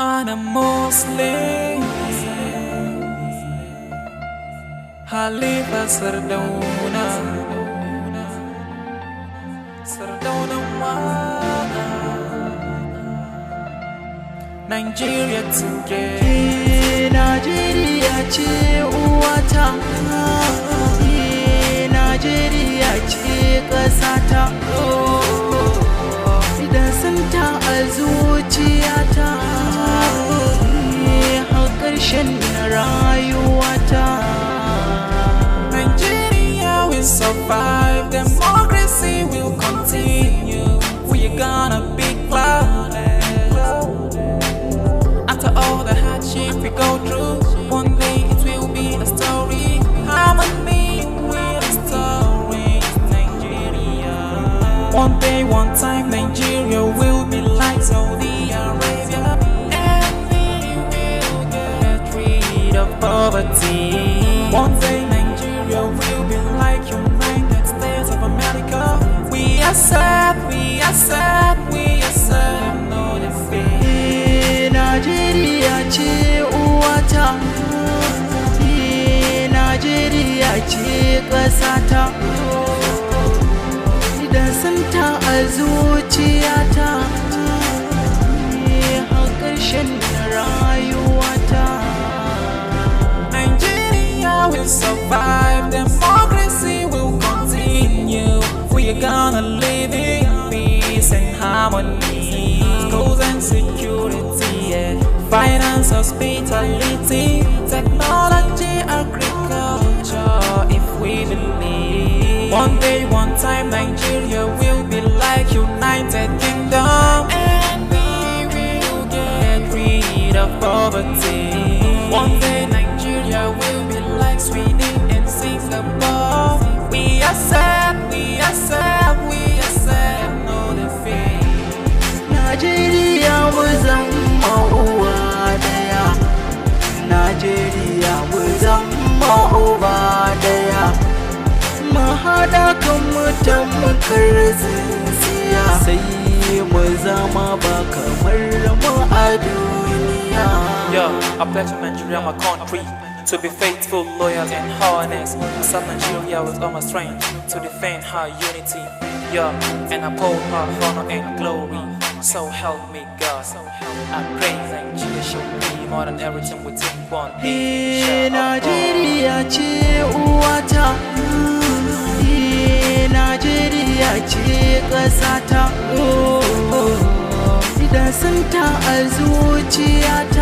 I'm a Muslim, halifa sardaunan waka. Nigeria together. Nigeria ce uwata, Nigeria ce kasata. Idan sun ta a zuciyata, har ƙarshen rayuwata. Nigeria will survive, democracy will continue. We're gonna be glad. After all the hardship we go through, one day it will be a story. Harmony will restore Nigeria. One day, one time, Nigeria will be like Saudi Arabia, and we will get rid of poverty. One day, Nigeria will be like United States of America. We accept, we accept, we accept no defeat. Nigeria ce uwata, Nigeria ce kasata. Idan sun ta a zuciyata, har ƙarshen rayuwata. Nigeria will survive, democracy will continue. We're gonna live in peace and harmony, schools and security, yeah. Finance, hospitality, technology, agriculture. If we believe, one day, one time, Nigeria will be like United Kingdom, and we will get rid of poverty. One day, Nigeria will be like Sweden and Singapore. We accept, we accept, we accept no defeat. Nigeria mu zama uwa daya, Nigeria mu zama uba daya. Mu haɗa kan mu tamkar tsintsiya, sai mu zama ba kamar mu a duniya. Yo, I pledge to Nigeria, my country, to be faithful, loyal, and honest. I serve Nigeria with all my strength to defend her unity, yeah, and uphold her honor and glory. So help me God. I pray Nigeria should be more than everything we think one day. Nigeria ce uwata, Nigeria ce kasata. Idan sun ta a zuciyata,